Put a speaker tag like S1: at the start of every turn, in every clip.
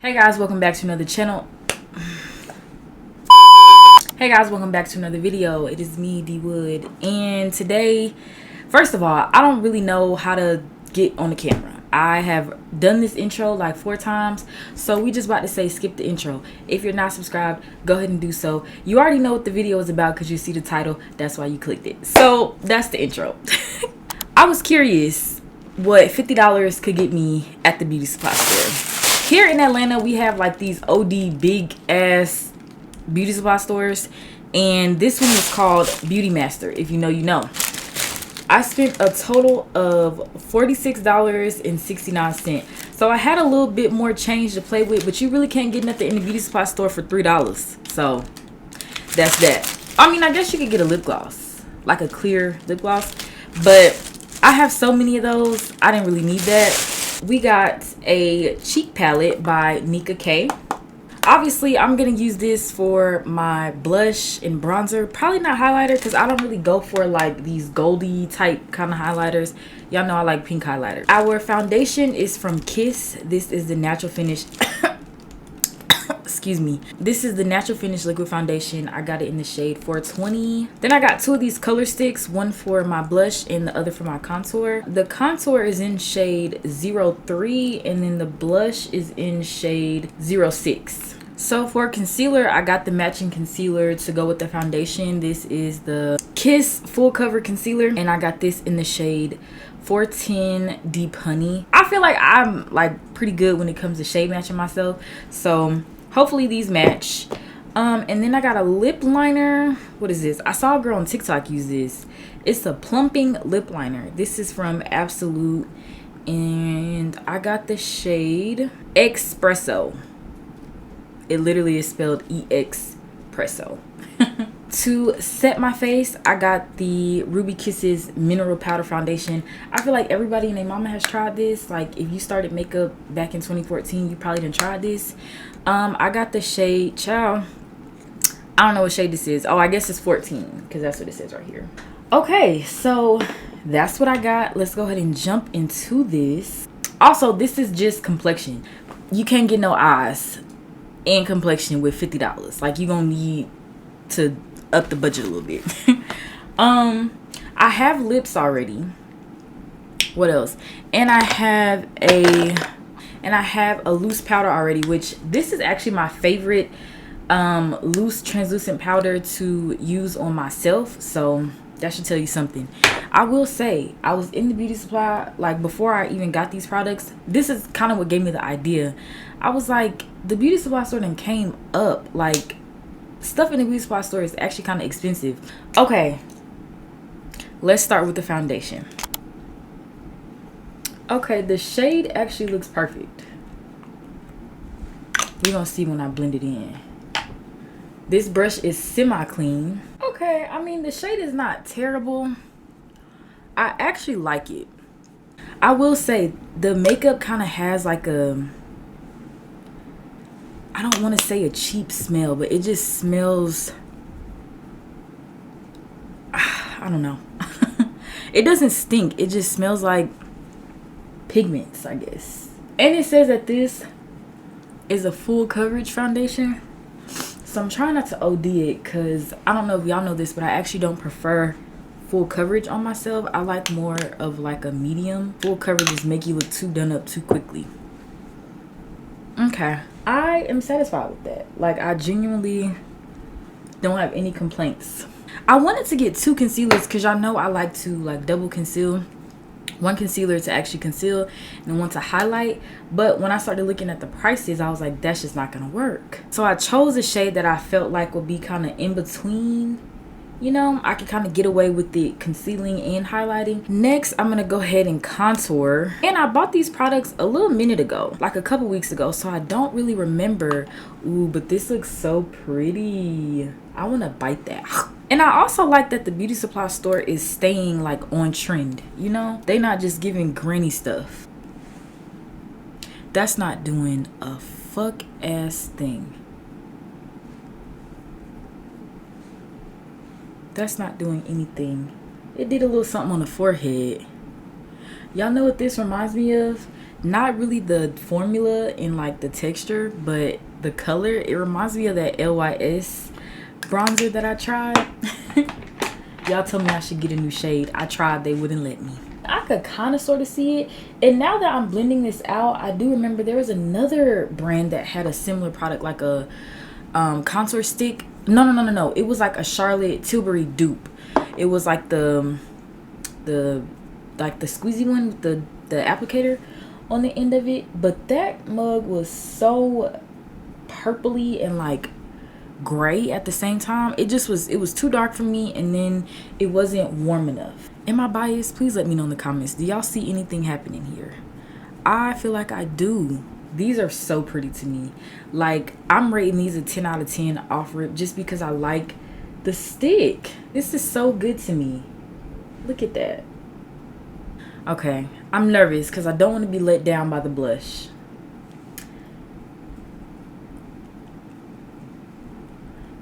S1: Hey guys, welcome back to another channel. Hey guys, welcome back to another video. It is me, D Wood, and today, first of all, I don't really know how to get on the camera. I have done this intro like 4 times, so we just about to say skip the intro. If you're not subscribed, go ahead and do so. You already know what the video is about because you see the title. That's why you clicked it. So that's the intro. I was curious what $50 could get me at the beauty supply store. Here in Atlanta, we have like these OD big ass beauty supply stores, and this one is called Beauty Master. If you know, you know. I spent a total of $46.69. So I had a little bit more change to play with, but you really can't get nothing in the beauty supply store for $3. So that's that. I mean, I guess you could get a lip gloss, like a clear lip gloss, but I have so many of those, I didn't really need that. We got a cheek palette by 𝐒𝐓𝐀𝐘. Obviously, I'm going to use this for my blush and bronzer. Probably not highlighter because I don't really go for like these goldy type kind of highlighters. Y'all know I like pink highlighter. Our foundation is from 𝐒𝐓𝐀. This is the natural finish. Excuse me. This is the natural finish liquid foundation. I got it in the shade 420. Then I got 2 of these color sticks, one for my blush and the other for my contour. The contour is in shade 03 and then the blush is in shade 06. So for concealer, I got the matching concealer to go with the foundation. This is the Kiss Full Cover Concealer, and I got this in the shade 410 Deep Honey. I feel like I'm like pretty good when it comes to shade matching myself, so hopefully these match. And then I got a lip liner. What is this? I saw a girl on TikTok use this. It's a plumping lip liner. This is from Absolute, and I got the shade Espresso. It literally is spelled EX-presso. To set my face, I got the Ruby Kisses Mineral Powder Foundation. I feel like everybody and their mama has tried this. Like if you started makeup back in 2014, you probably didn't try this. I got the shade, child, I don't know what shade this is. Oh, I guess it's 14 because that's what it says right here. Okay, so that's what I got. Let's go ahead and jump into this. Also, this is just complexion. You can't get no eyes and complexion with $50. Like you're gonna need to up the budget a little bit. I have lips already. What else? And I have a loose powder already, which this is actually my favorite loose translucent powder to use on myself, so that should tell you something. I will say, I was in the beauty supply, like before I even got these products. This is kind of what gave me the idea. I was like, the beauty supply store then came up. Like, stuff in the beauty supply store is actually kind of expensive. Okay, let's start with the foundation. Okay, the shade actually looks perfect. We're gonna see when I blend it in. This brush is semi-clean. Okay, I mean, the shade is not terrible. I actually like it. I will say the makeup kind of has like a, I don't want to say a cheap smell, but it just smells, I don't know. It doesn't stink. It just smells like pigments, I guess. And it says that this is a full coverage foundation. So I'm trying not to OD it because I don't know if y'all know this, but I actually don't prefer full coverage on myself. I like more of like a medium. Full coverage just make you look too done up too quickly. Okay, I am satisfied with that. Like I genuinely don't have any complaints. I wanted to get 2 concealers because y'all know I like to like double conceal. One concealer to actually conceal and one to highlight, but when I started looking at the prices, I was like, that's just not gonna work. So I chose a shade that I felt like would be kind of in between. You know, I could kind of get away with the concealing and highlighting. Next, I'm gonna go ahead and contour. And I bought these products a little minute ago, like a couple weeks ago, so I don't really remember. Ooh, but this looks so pretty. I wanna bite that. And I also like that the beauty supply store is staying like on trend, you know? They not just giving granny stuff. That's not doing a fuck ass thing. That's not doing anything. It did a little something on the forehead. Y'all know what this reminds me of? Not really the formula and like the texture, but the color. It reminds me of that LYS bronzer that I tried. Y'all told me I should get a new shade. I tried, they wouldn't let me. I could kind of sort of see it. And now that I'm blending this out, I do remember there was another brand that had a similar product, like a contour stick. No. It was like a Charlotte Tilbury dupe. It was like the squeezy one with the applicator on the end of it. But that mug was so purpley and like gray at the same time. It was too dark for me, and then it wasn't warm enough. Am I biased? Please let me know in the comments. Do y'all see anything happening here? I feel like I do. These are so pretty to me. Like, I'm rating these a 10 out of 10 off rip just because I like the stick. This is so good to me. Look at that. Okay, I'm nervous because I don't want to be let down by the blush.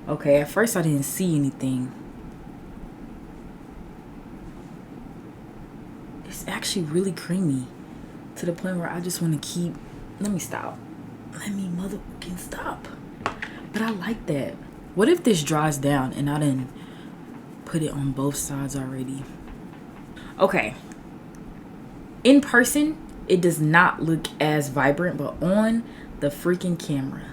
S1: Okay, at first I didn't see anything. It's actually really creamy to the point where I just want to keep... Let me stop. Let me motherfucking stop. But I like that. What if this dries down and I didn't put it on both sides already? Okay. In person, it does not look as vibrant, but on the freaking camera,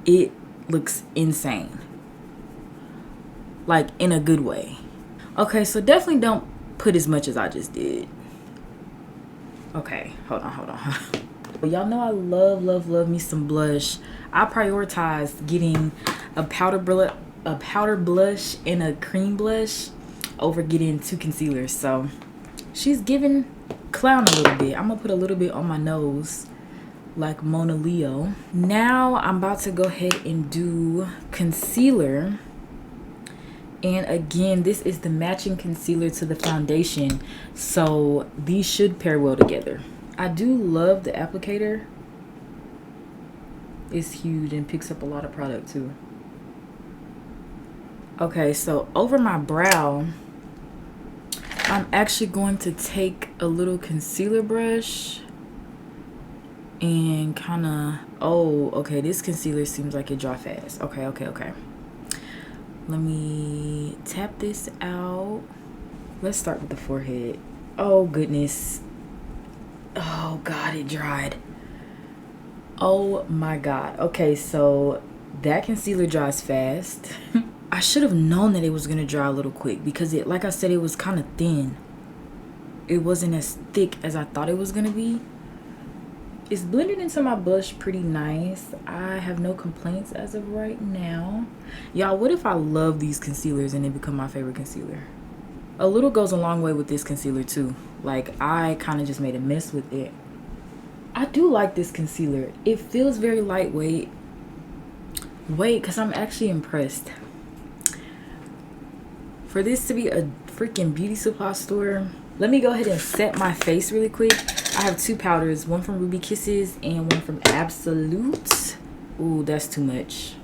S1: it looks insane. Like, in a good way. Okay, so definitely don't put as much as I just did. Okay, hold on. Y'all know I love me some blush. I prioritize getting a powder blush and a cream blush over getting 2 concealers. So she's giving clown a little bit. I'm gonna put a little bit on my nose like Mona Leo. Now I'm about to go ahead and do concealer. And again, this is the matching concealer to the foundation, so these should pair well together. I do love the applicator. It's huge and picks up a lot of product too. Okay, so over my brow, I'm actually going to take a little concealer brush and kind of... Oh, okay, this concealer seems like it dry fast. Okay. Let me tap this out. Let's start with the forehead. Oh, goodness. Oh, God, it dried. Oh, my God. Okay, so that concealer dries fast. I should have known that it was going to dry a little quick because it, like I said, it was kind of thin. It wasn't as thick as I thought it was going to be. It's blended into my blush pretty nice. I have no complaints as of right now. Y'all, what if I love these concealers and they become my favorite concealer? A little goes a long way with this concealer too. Like, I kind of just made a mess with it. I do like this concealer. It feels very lightweight. Wait, because I'm actually impressed. For this to be a freaking beauty supply store, let me go ahead and set my face really quick. I have 2 powders, one from Ruby Kisses and one from Absolute. Ooh, that's too much.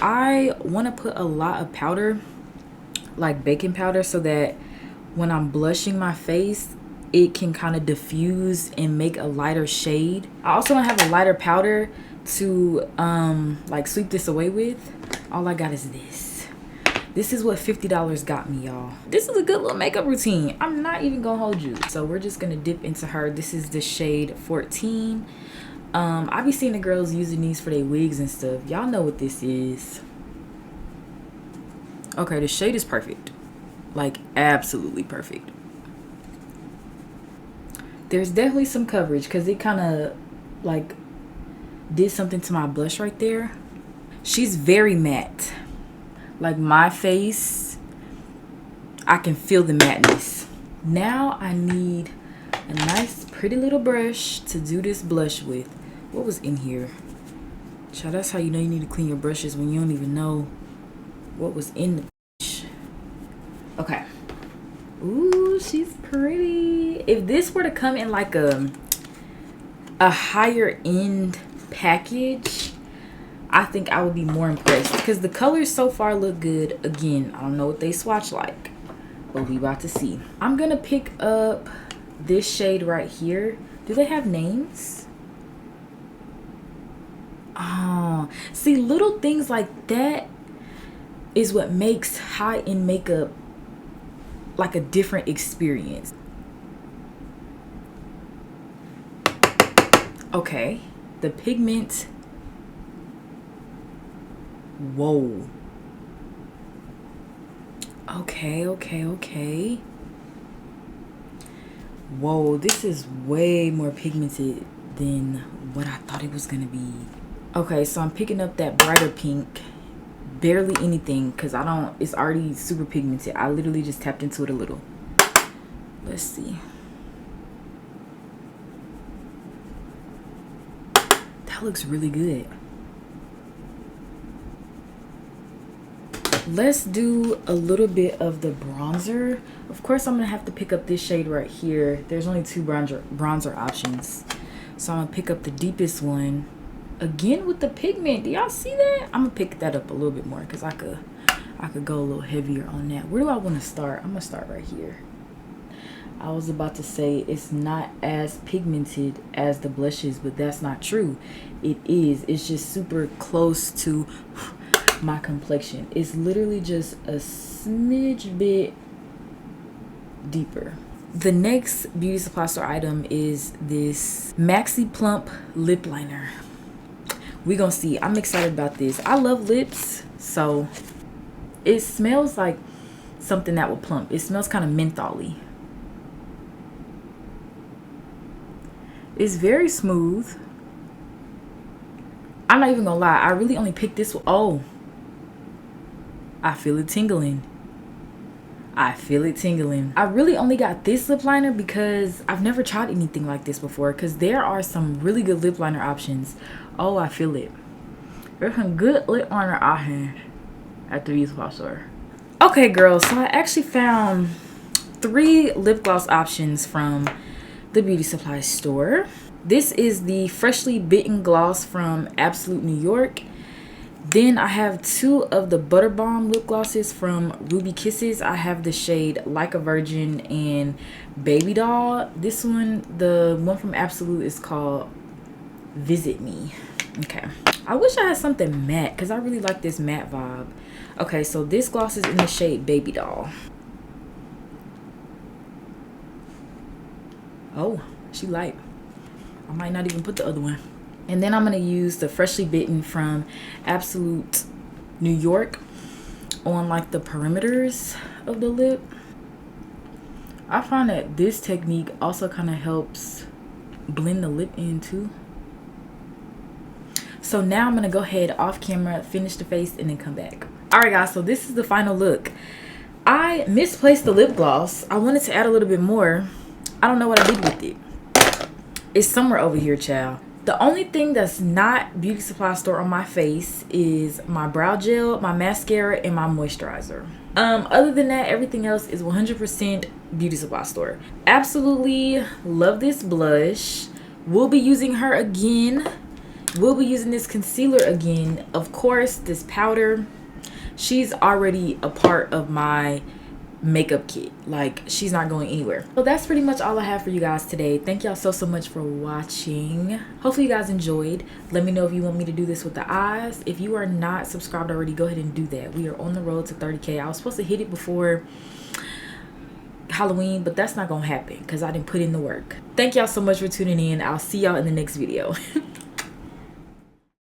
S1: I want to put a lot of powder, like baking powder, so that when I'm blushing my face, it can kind of diffuse and make a lighter shade. I also want to have a lighter powder to like sweep this away with. All I got is this. This is what $50 got me, y'all. This is a good little makeup routine. I'm not even gonna hold you. So we're just gonna dip into her. This is the shade 14. I be seeing the girls using these for their wigs and stuff. Y'all know what this is. Okay, the shade is perfect. Like, absolutely perfect. There's definitely some coverage because it kind of like did something to my blush right there. She's very matte. Like, my face, I can feel the matteness. Now I need a nice pretty little brush to do this blush with. What was in here? Child, that's how you know you need to clean your brushes, when you don't even know what was in the brush. Okay. Ooh, she's pretty. If this were to come in like a higher end package, I think I would be more impressed because the colors so far look good. Again, I don't know what they swatch like, But we about to see. I'm gonna pick up this shade right here. Do they have names? Oh, see, little things like that is what makes high-end makeup like a different experience. Okay, the pigment. Whoa. Okay. Whoa, this is way more pigmented than what I thought it was gonna be. Okay, so I'm picking up that brighter pink. Barely anything, because it's already super pigmented. I literally just tapped into it a little. Let's see. That looks really good. Let's do a little bit of the bronzer. Of course, I'm gonna have to pick up this shade right here. There's only two bronzer options, so I'm gonna pick up the deepest one again with the pigment. Do y'all see that? I'm gonna pick that up a little bit more because I could go a little heavier on that. Where do I want to start? I'm gonna start right here. I was about to say it's not as pigmented as the blushes, but that's not true. It is. It's just super close to my complexion. It's literally just a smidge bit deeper. The next beauty supply store item is this Maxi Plump lip liner. We gonna see. I'm excited about this. I love lips, so it smells like something that will plump. It smells kind of mentholy. It's very smooth. I'm not even gonna lie, I really only picked this one. Oh, I feel it tingling. I really only got this lip liner because I've never tried anything like this before, because there are some really good lip liner options. Oh, I feel it. There's some good lip liner out here at the beauty supply store. Okay, girls, so I actually found 3 lip gloss options from the beauty supply store. This is the Freshly Bitten Gloss from Absolute New York. Then I have 2 of the Butter Bomb lip glosses from Ruby Kisses. I have the shade Like a Virgin and Baby Doll. This one, the one from Absolute, is called Visit Me. Okay. I wish I had something matte because I really like this matte vibe. Okay, so this gloss is in the shade Baby Doll. Oh, she light. I might not even put the other one. And then I'm going to use the Freshly Bitten from Absolute New York on like the perimeters of the lip. I find that this technique also kind of helps blend the lip in too. So now I'm going to go ahead off camera, finish the face, and then come back. Alright guys, so this is the final look. I misplaced the lip gloss. I wanted to add a little bit more. I don't know what I did with it. It's somewhere over here, child. The only thing that's not beauty supply store on my face is my brow gel, my mascara, and my moisturizer. Other than that, everything else is 100% beauty supply store. Absolutely love this blush. We'll be using her again. We'll be using this concealer again. Of course, this powder. She's already a part of my makeup kit. Like, she's not going anywhere. So that's pretty much all I have for you guys today. Thank y'all so much for watching. Hopefully you guys enjoyed. Let me know if you want me to do this with the eyes. If you are not subscribed already, go ahead and do that. We are on the road to 30K. I was supposed to hit it before Halloween, but that's not gonna happen because I didn't put in the work. Thank y'all so much for tuning in. I'll see y'all in the next video.